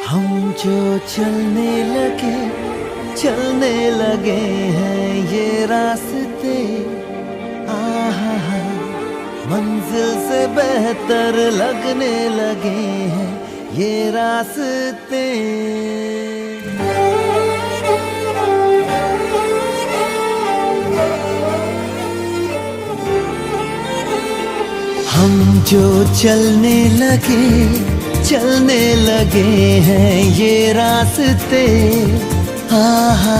हम जो चलने लगे हैं ये रास्ते, आहा हा, मंजिल से बेहतर लगने लगे हैं ये रास्ते। हम जो चलने लगे हैं ये रास्ते, आहा।